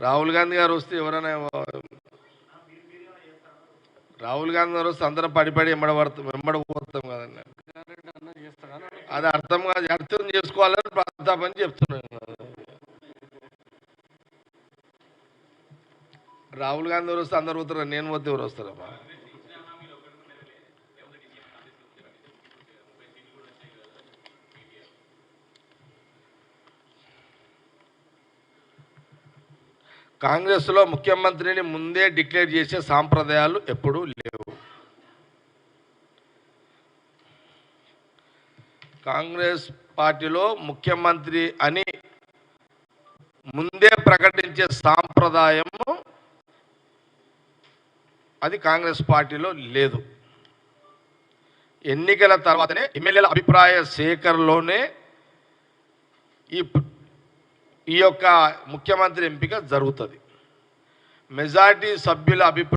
రాహుల్ గాంధీ గారు వస్తే ఎవరైనా రాహుల్ గాంధీ గారు వస్తే అందరం పడి వెంబడపోతాం కదండి. అది అర్థం చేసుకోవాలని ప్రతాప్ అని చెప్తున్నాను. రాహుల్ గాంధీ గారు వస్తే అందరు పోతారు, నేను పోతే ఎవరు వస్తారమ్మా? కాంగ్రెస్లో ముఖ్యమంత్రిని ముందే డిక్లేర్ చేసే సాంప్రదాయాలు ఎప్పుడూ లేవు. కాంగ్రెస్ పార్టీలో ముఖ్యమంత్రి అని ముందే ప్రకటించే సాంప్రదాయము అది కాంగ్రెస్ పార్టీలో లేదు. ఎన్నికల తర్వాతనే ఎమ్మెల్యేల అభిప్రాయ సేకరణలోనే ఈ యొక్క ముఖ్యమంత్రి ఎంపిక జరుగుతుంది. మెజారిటీ సభ్యుల అభిప్రాయం